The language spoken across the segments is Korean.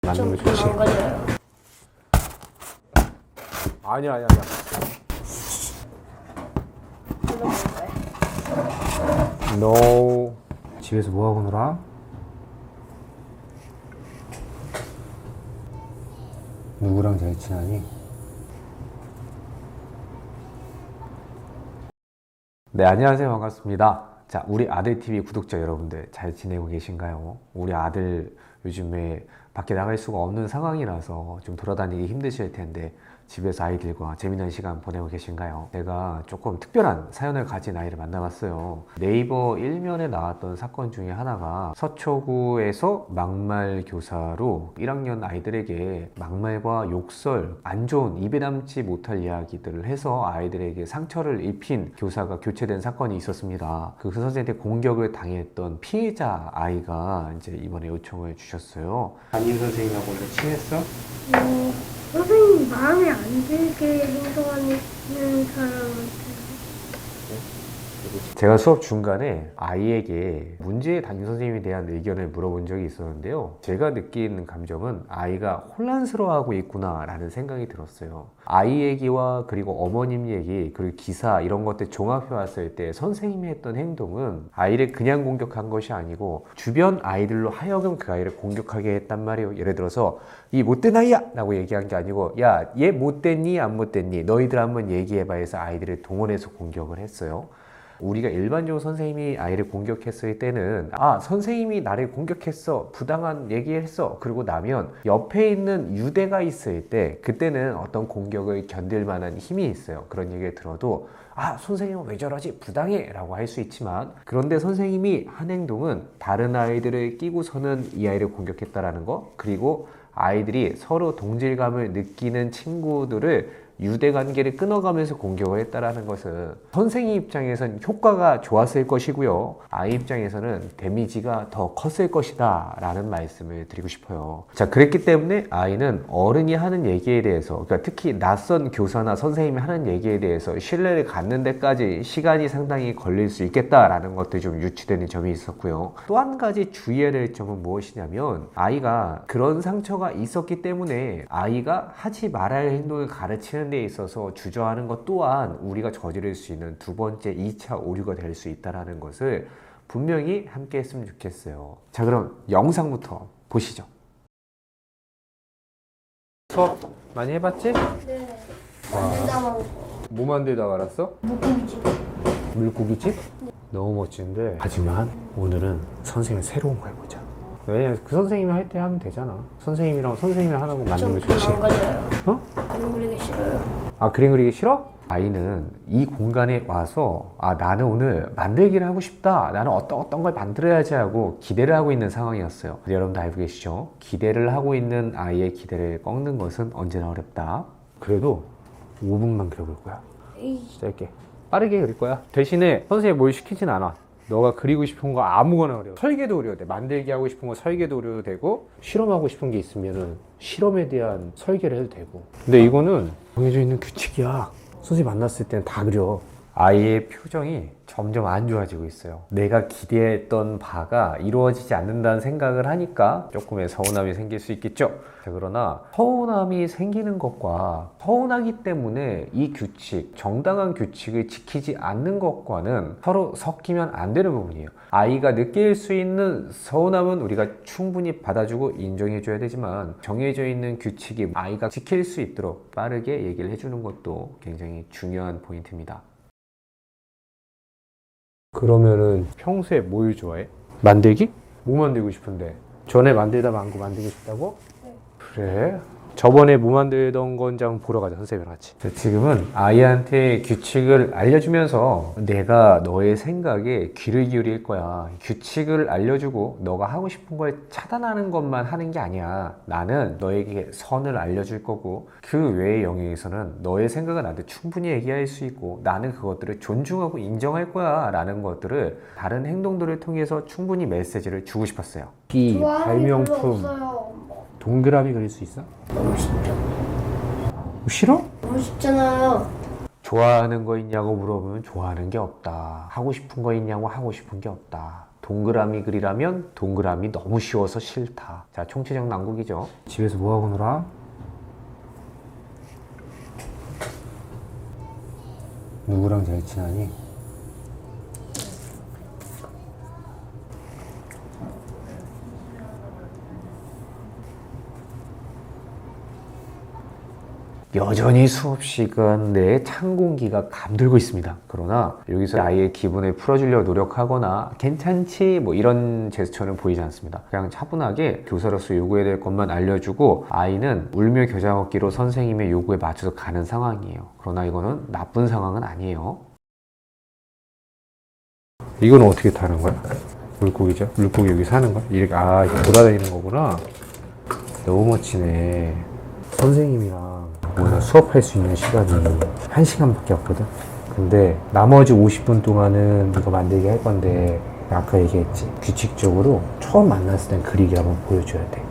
맞는 게 좋지. 망가져요. 아니야. No. 집에서 뭐 하고 놀아? 누구랑 제일 친하니? 네, 안녕하세요. 반갑습니다. 자, 우리 아들TV 구독자 여러분들 잘 지내고 계신가요? 우리 아들 요즘에 밖에 나갈 수가 없는 상황이라서 좀 돌아다니기 힘드실 텐데 집에서 아이들과 재미난 시간 보내고 계신가요? 제가 조금 특별한 사연을 가진 아이를 만나봤어요. 네이버 1면에 나왔던 사건 중에 하나가 서초구에서 막말 교사로 1학년 아이들에게 막말과 욕설, 안 좋은 입에 담지 못할 이야기들을 해서 아이들에게 상처를 입힌 교사가 교체된 사건이 있었습니다. 그 선생님한테 공격을 당했던 피해자 아이가 이제 이번에 요청을 주셨어요. 담임 선생님하고 원래 친했어? 선생님 마음에 안 들게 행동하는 사람한테. 제가 수업 중간에 아이에게 문제의 담임 선생님에 대한 의견을 물어본 적이 있었는데요. 제가 느끼는 감정은 아이가 혼란스러워하고 있구나 라는 생각이 들었어요. 아이 얘기와 그리고 어머님 얘기 그리고 기사 이런 것들 종합해 왔을 때 선생님이 했던 행동은 아이를 그냥 공격한 것이 아니고 주변 아이들로 하여금 그 아이를 공격하게 했단 말이에요. 예를 들어서 이 못된 아이야! 라고 얘기한 게 아니고 야, 얘 못됐니? 안 못됐니? 너희들 한번 얘기해봐 해서 아이들을 동원해서 공격을 했어요. 우리가 일반적으로 선생님이 아이를 공격했을 때는 선생님이 나를 공격했어, 부당한 얘기했어, 그러고 나면 옆에 있는 유대가 있을 때 그때는 어떤 공격을 견딜 만한 힘이 있어요. 그런 얘기를 들어도 선생님은 왜 저러지? 부당해! 라고 할 수 있지만 그런데 선생님이 한 행동은 다른 아이들을 끼고서는 이 아이를 공격했다라는 거, 그리고 아이들이 서로 동질감을 느끼는 친구들을 유대관계를 끊어가면서 공격을 했다라는 것은 선생님 입장에서는 효과가 좋았을 것이고요. 아이 입장에서는 데미지가 더 컸을 것이다 라는 말씀을 드리고 싶어요. 자, 그랬기 때문에 아이는 어른이 하는 얘기에 대해서, 그러니까 특히 낯선 교사나 선생님이 하는 얘기에 대해서 신뢰를 갖는 데까지 시간이 상당히 걸릴 수 있겠다라는 것들이 좀 유추되는 점이 있었고요. 또 한 가지 주의해야 될 점은 무엇이냐면 아이가 그런 상처가 있었기 때문에 아이가 하지 말아야 할 행동을 가르치는 데 있어서 주저하는 것 또한 우리가 저지를 수 있는 두 번째 2차 오류가 될 수 있다는 것을 분명히 함께 했으면 좋겠어요. 자, 그럼 영상부터 보시죠. 수업 많이 해봤지? 네. 만들다 뭐 만들다가 알았어? 물고기집. 물고기집? 너무 멋진데 하지만 오늘은 선생님의 새로운 걸 보자. 왜냐면 그 선생님이 할 때 하면 되잖아. 선생님이 하라고 만든 게 좋지. 망가져요. 어? 그림 그리기 싫어요. 그림 그리기 싫어? 아이는 이 공간에 와서 나는 오늘 만들기를 하고 싶다, 나는 어떤 걸 만들어야지 하고 기대를 하고 있는 상황이었어요. 여러분도 알고 계시죠? 기대를 하고 있는 아이의 기대를 꺾는 것은 언제나 어렵다. 그래도 5분만 그려볼 거야. 짧게 빠르게 그릴 거야. 대신에 선생님이 뭘 시키진 않아. 너가 그리고 싶은 거 아무거나 그려. 설계도 그려도 돼. 만들기 하고 싶은 거 설계도 그려도 되고, 실험하고 싶은 게 있으면은 실험에 대한 설계를 해도 되고. 근데 이거는 정해져 있는 규칙이야. 선생님 만났을 때는 다 그려. 아이의 표정이 점점 안 좋아지고 있어요. 내가 기대했던 바가 이루어지지 않는다는 생각을 하니까 조금의 서운함이 생길 수 있겠죠. 자, 그러나 서운함이 생기는 것과 서운하기 때문에 이 규칙, 정당한 규칙을 지키지 않는 것과는 서로 섞이면 안 되는 부분이에요. 아이가 느낄 수 있는 서운함은 우리가 충분히 받아주고 인정해줘야 되지만 정해져 있는 규칙이 아이가 지킬 수 있도록 빠르게 얘기를 해주는 것도 굉장히 중요한 포인트입니다. 그러면은 평소에 뭘 좋아해? 만들기? 뭐 만들고 싶은데? 전에 만들다 말고 만들고 싶다고? 네. 그래? 저번에 뭐 만들던 건지 한번 보러 가자, 선생님이랑 같이. 지금은 아이한테 규칙을 알려주면서 내가 너의 생각에 귀를 기울일 거야. 규칙을 알려주고 너가 하고 싶은 걸 차단하는 것만 하는 게 아니야. 나는 너에게 선을 알려줄 거고 그 외의 영역에서는 너의 생각은 나한테 충분히 얘기할 수 있고 나는 그것들을 존중하고 인정할 거야 라는 것들을 다른 행동들을 통해서 충분히 메시지를 주고 싶었어요. 이 좋아하는 게 별로 발명품 없어요. 동그라미 그릴 수 있어? 너무 쉽죠. 싫어? 너무 쉽잖아요. 좋아하는 거 있냐고 물어보면 좋아하는 게 없다. 하고 싶은 거 있냐고 하고 싶은 게 없다. 동그라미 그리라면 동그라미 너무 쉬워서 싫다. 자, 총체적 난국이죠. 집에서 뭐하고 놀아? 누구랑 제일 친하니? 여전히 수업 시간 내에 찬 공기가 감돌고 있습니다. 그러나 여기서 아이의 기분을 풀어주려 노력하거나 괜찮지 뭐 이런 제스처는 보이지 않습니다. 그냥 차분하게 교사로서 요구해야 될 것만 알려주고 아이는 울며 겨자 먹기로 선생님의 요구에 맞춰서 가는 상황이에요. 그러나 이거는 나쁜 상황은 아니에요. 이건 어떻게 타는 거야? 물고기죠? 물고기 여기 사는 거야? 이렇게 이렇게 돌아다니는 거구나. 너무 멋지네. 선생님이랑 오늘 수업할 수 있는 시간이 1시간밖에 없거든. 근데 나머지 50분 동안은 이거 만들게 할 건데 아까 얘기했지, 규칙적으로 처음 만났을 땐 그리기 한번 보여줘야 돼.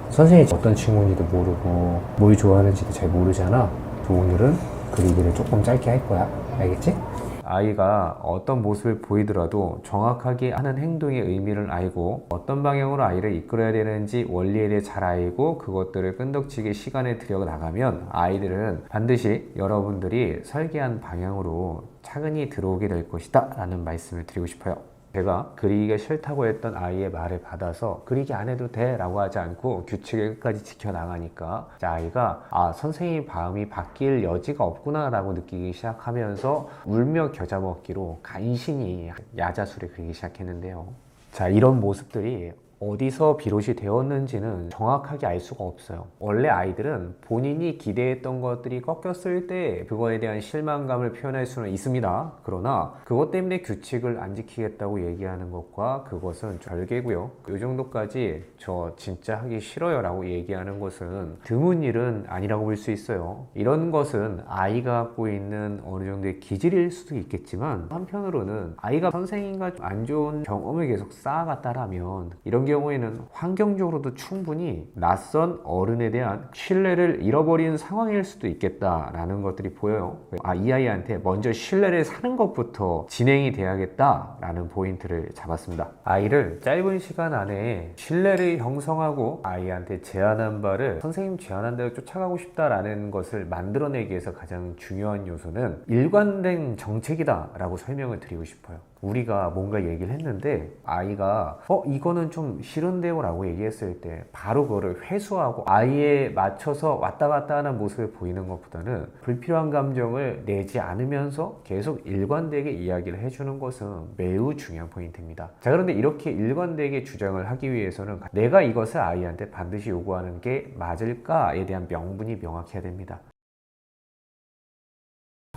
선생님이 어떤 친구인지도 모르고 뭘 좋아하는지도 잘 모르잖아. 오늘은 그리기를 조금 짧게 할 거야. 알겠지? 아이가 어떤 모습을 보이더라도 정확하게 하는 행동의 의미를 알고 어떤 방향으로 아이를 이끌어야 되는지 원리에 대해 잘 알고 그것들을 끈덕지게 시간에 들여 나가면 아이들은 반드시 여러분들이 설계한 방향으로 차근히 들어오게 될 것이다 라는 말씀을 드리고 싶어요. 제가 그리기가 싫다고 했던 아이의 말을 받아서 그리기 안 해도 돼 라고 하지 않고 규칙을 끝까지 지켜나가니까 아이가 선생님 마음이 바뀔 여지가 없구나 라고 느끼기 시작하면서 울며 겨자 먹기로 간신히 야자수를 그리기 시작했는데요. 자, 이런 모습들이 어디서 비롯이 되었는지는 정확하게 알 수가 없어요. 원래 아이들은 본인이 기대했던 것들이 꺾였을 때 그거에 대한 실망감을 표현할 수는 있습니다. 그러나 그것 때문에 규칙을 안 지키겠다고 얘기하는 것과 그것은 별개고요. 이 정도까지 저 진짜 하기 싫어요 라고 얘기하는 것은 드문 일은 아니라고 볼 수 있어요. 이런 것은 아이가 갖고 있는 어느 정도의 기질일 수도 있겠지만 한편으로는 아이가 선생님과 안 좋은 경험을 계속 쌓아갔다라면 이런 경우에는 환경적으로도 충분히 낯선 어른에 대한 신뢰를 잃어버린 상황일 수도 있겠다라는 것들이 보여요. 이 아이한테 먼저 신뢰를 사는 것부터 진행이 돼야겠다라는 포인트를 잡았습니다. 아이를 짧은 시간 안에 신뢰를 형성하고 아이한테 제안한 바를 선생님 제안한 대로 쫓아가고 싶다라는 것을 만들어내기 위해서 가장 중요한 요소는 일관된 정책이다라고 설명을 드리고 싶어요. 우리가 뭔가 얘기를 했는데 아이가 이거는 좀 싫은데요 라고 얘기했을 때 바로 그거를 회수하고 아이에 맞춰서 왔다 갔다 하는 모습을 보이는 것보다는 불필요한 감정을 내지 않으면서 계속 일관되게 이야기를 해주는 것은 매우 중요한 포인트입니다. 자, 그런데 이렇게 일관되게 주장을 하기 위해서는 내가 이것을 아이한테 반드시 요구하는 게 맞을까에 대한 명분이 명확해야 됩니다.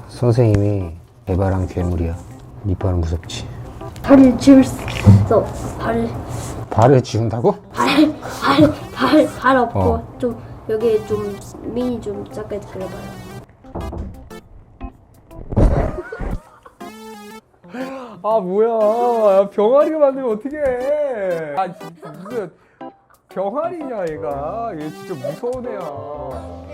선생님이 에바랑 괴물이야. 네 발은 무섭지? 발을 지울 수 있어. 발을 지운다고? 발 없고 좀 여기 좀 미니 좀 작게 그려봐요. 뭐야, 병아리가 만들면 어떡해. 무슨 병아리냐 얘가. 얘 진짜 무서운 애야.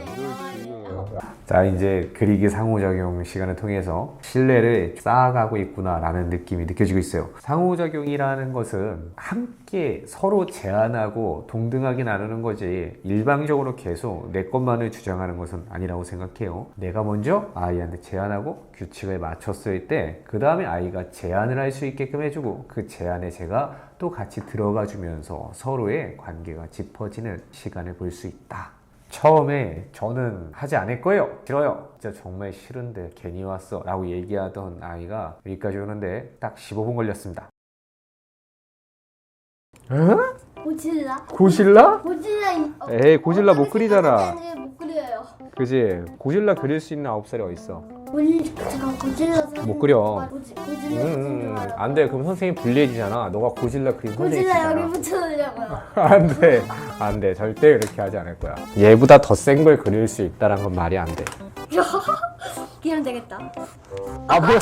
자, 이제 그리기 상호작용 시간을 통해서 신뢰를 쌓아가고 있구나 라는 느낌이 느껴지고 있어요. 상호작용이라는 것은 함께 서로 제안하고 동등하게 나누는 거지 일방적으로 계속 내 것만을 주장하는 것은 아니라고 생각해요. 내가 먼저 아이한테 제안하고 규칙을 맞췄을 때 그 다음에 아이가 제안을 할 수 있게끔 해주고 그 제안에 제가 또 같이 들어가 주면서 서로의 관계가 짚어지는 시간을 볼 수 있다. 처음에 저는 하지 않을 거예요. 싫어요. 진짜 정말 싫은데 괜히 왔어 라고 얘기하던 아이가 여기까지 오는데 딱 15분 걸렸습니다. 고질라? 고질라? 고질라. 에이, 고질라 못 그리잖아. 못 그려요. 그지? 고질라 그릴 수 있는 9살이 어딨어? 제가 고질라 못 그려. 고질라. 안 돼. 그럼 선생님 불리해지잖아. 너가 고질라 그림 선생님 고질라 치잖아. 여기 붙여놓으려고요. 안 돼. 안 돼. 절대 그렇게 하지 않을 거야. 얘보다 더 센 걸 그릴 수 있다는 건 말이 안 돼. 그냥 되겠다. 뭐야.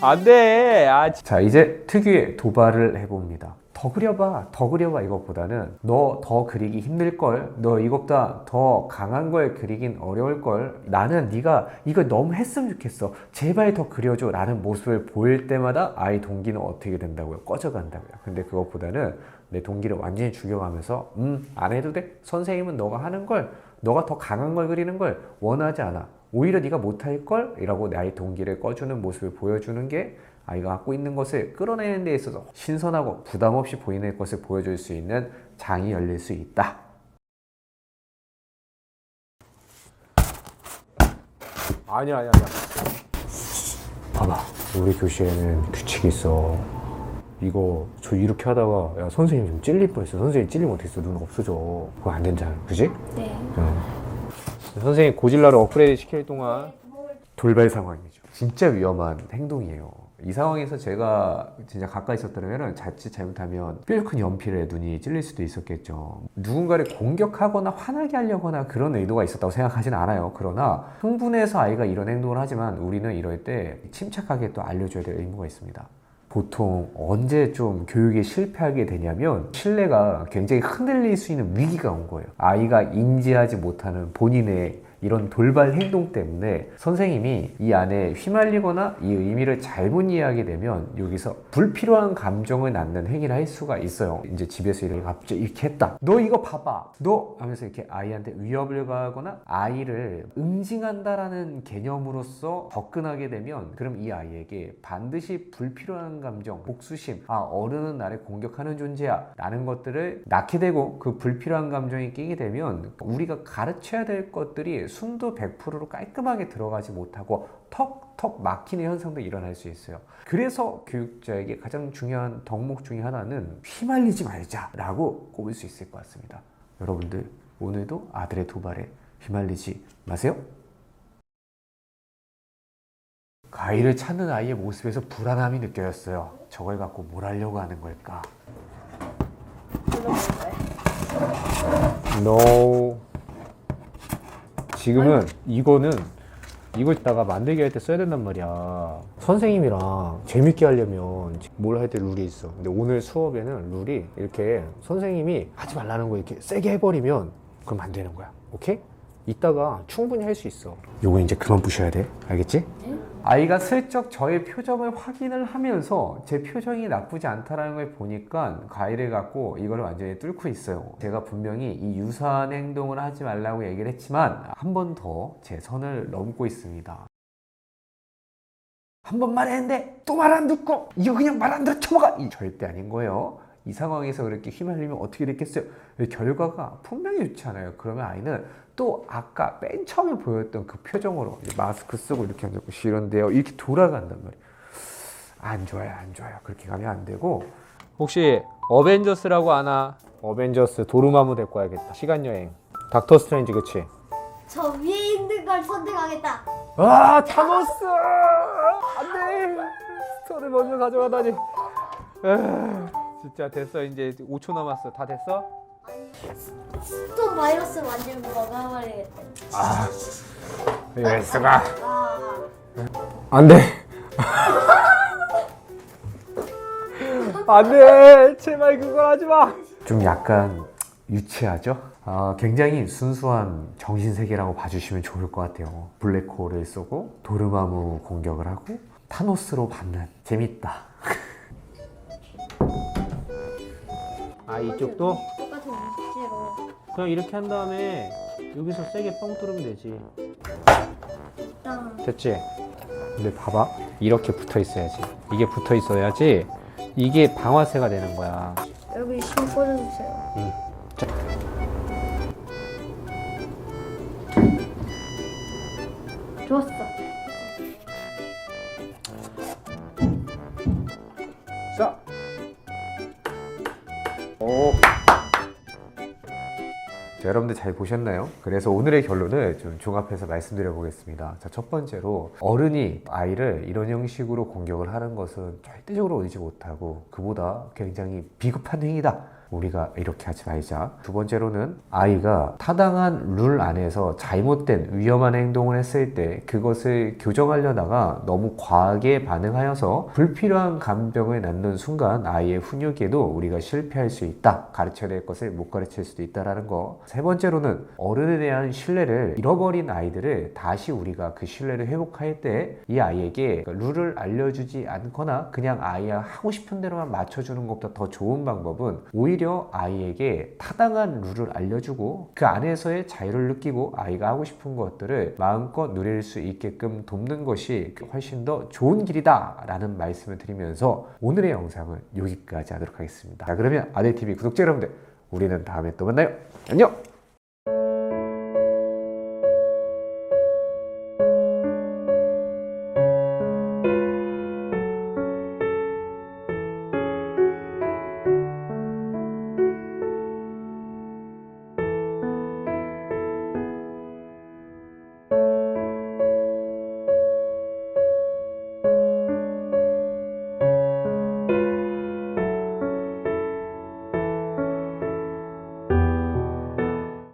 안 돼. 자, 이제 특유의 도발을 해봅니다. 더 그려봐, 더 그려봐 이것보다는 너 더 그리기 힘들걸, 너 이것보다 더 강한 걸 그리긴 어려울걸, 나는 네가 이거 너무 했으면 좋겠어, 제발 더 그려줘 라는 모습을 보일 때마다 아이 동기는 어떻게 된다고요? 꺼져간다고요. 근데 그것보다는 내 동기를 완전히 죽여가면서 안 해도 돼, 선생님은 너가 하는 걸, 너가 더 강한 걸 그리는 걸 원하지 않아, 오히려 네가 못할걸? 이라고 내 아이 동기를 꺼주는 모습을 보여주는 게 아이가 갖고 있는 것을 끌어내는 데 있어서 신선하고 부담 없이 보이는 것을 보여줄 수 있는 장이 열릴 수 있다. 아니야. 봐봐, 우리 교실에는 규칙이 있어. 이거 저 이렇게 하다가 야 선생님 좀 찔릴 뻔했어. 선생님 찔리면 어떡했어? 눈 없어져. 그거 안 된잖아, 그지? 네. 선생님 고질라를 업그레이드 시킬 동안 돌발 상황이죠. 진짜 위험한 행동이에요. 이 상황에서 제가 진짜 가까이 있었다면 자칫 잘못하면 뾰족한 연필에 눈이 찔릴 수도 있었겠죠. 누군가를 공격하거나 화나게 하려거나 그런 의도가 있었다고 생각하지는 않아요. 그러나 흥분해서 아이가 이런 행동을 하지만 우리는 이럴 때 침착하게 또 알려줘야 될 의무가 있습니다. 보통 언제 좀 교육에 실패하게 되냐면 신뢰가 굉장히 흔들릴 수 있는 위기가 온 거예요. 아이가 인지하지 못하는 본인의 이런 돌발 행동 때문에 선생님이 이 안에 휘말리거나 이 의미를 잘못 이해하게 되면 여기서 불필요한 감정을 낳는 행위를 할 수가 있어요. 이제 집에서 이렇게 갑자기 이렇게 했다, 너 이거 봐봐, 너 하면서 이렇게 아이한테 위협을 가하거나 아이를 응징한다라는 개념으로서 접근하게 되면 그럼 이 아이에게 반드시 불필요한 감정, 복수심, 어른은 나를 공격하는 존재야 라는 것들을 낳게 되고, 그 불필요한 감정이 끼게 되면 우리가 가르쳐야 될 것들이 숨도 100%로 깔끔하게 들어가지 못하고 턱턱 막히는 현상도 일어날 수 있어요. 그래서 교육자에게 가장 중요한 덕목 중에 하나는 휘말리지 말자라고 꼽을 수 있을 것 같습니다. 여러분들 오늘도 아들의 도발에 휘말리지 마세요. 가위를 찾는 아이의 모습에서 불안함이 느껴졌어요. 저걸 갖고 뭘 하려고 하는 걸까? No. 지금은 이거는 이거다가 만들기 할 때 써야 된단 말이야. 선생님이랑 재밌게 하려면 뭘 할 때 룰이 있어. 근데 오늘 수업에는 룰이 이렇게 선생님이 하지 말라는 거 이렇게 세게 해버리면 그럼 안 되는 거야. 오케이? 이따가 충분히 할 수 있어. 요거 이제 그만 부셔야 돼. 알겠지? 네? 아이가 슬쩍 저의 표정을 확인을 하면서 제 표정이 나쁘지 않다는 걸 보니까 가위를 갖고 이걸 완전히 뚫고 있어요. 제가 분명히 이 유사한 행동을 하지 말라고 얘기를 했지만 한 번 더 제 선을 넘고 있습니다. 한 번 말했는데 또 말 안 듣고 이거 그냥 말 안 들어 쳐먹어! 이 절대 아닌 거예요. 이 상황에서 그렇게 휘말리면 어떻게 됐겠어요? 결과가 분명히 좋지 않아요. 그러면 아이는 또 아까 맨 처음에 보였던 그 표정으로 마스크 쓰고 이렇게 앉고 싫은데요 이렇게 돌아간단 말이에요. 안 좋아요. 그렇게 가면 안 되고. 혹시 어벤져스라고 아나? 어벤져스 도루마무 데리고 와야겠다. 시간여행. 닥터 스트레인지, 그치? 저 위에 있는 걸 선택하겠다. 아, 타노스! 안돼! 스토를 먼저 가져가다니. 진짜 됐어. 이제 5초 남았어. 다 됐어? 스톤 바이러스 완전 먹어버리겠다. 예스가 안돼. 안돼, 제발 그걸 하지마. 좀 약간 유치하죠? 굉장히 순수한 정신세계라고 봐주시면 좋을 것 같아요. 블랙홀을 쏘고 도르마무 공격을 하고 타노스로 받는, 재밌다. 이쪽도 똑같은 문제로 그냥 이렇게 한 다음에 여기서 세게 뻥 뚫으면 되지. 됐지? 근데 봐봐, 이렇게 붙어 있어야지. 이게 붙어 있어야지 이게 방아쇠가 되는 거야. 여기 힘 꽂아주세요. 자. 좋았어. 자. 오. 자, 여러분들 잘 보셨나요? 그래서 오늘의 결론을 좀 종합해서 말씀드려 보겠습니다. 자, 첫 번째로 어른이 아이를 이런 형식으로 공격을 하는 것은 절대적으로 의지 못하고 그보다 굉장히 비겁한 행위다 우리가 이렇게 하지 말자. 두 번째로는 아이가 타당한 룰 안에서 잘못된 위험한 행동을 했을 때 그것을 교정하려다가 너무 과하게 반응하여서 불필요한 간병을 낳는 순간 아이의 훈육에도 우리가 실패할 수 있다. 가르쳐야 될 것을 못 가르칠 수도 있다라는 거. 세 번째로는 어른에 대한 신뢰를 잃어버린 아이들을 다시 우리가 그 신뢰를 회복할 때 이 아이에게 룰을 알려주지 않거나 그냥 아이가 하고 싶은 대로만 맞춰주는 것보다 더 좋은 방법은 오히려 아이에게 타당한 룰을 알려주고 그 안에서의 자유를 느끼고 아이가 하고 싶은 것들을 마음껏 누릴 수 있게끔 돕는 것이 훨씬 더 좋은 길이다 라는 말씀을 드리면서 오늘의 영상은 여기까지 하도록 하겠습니다. 자, 그러면 아들TV 구독자 여러분들, 우리는 다음에 또 만나요. 안녕!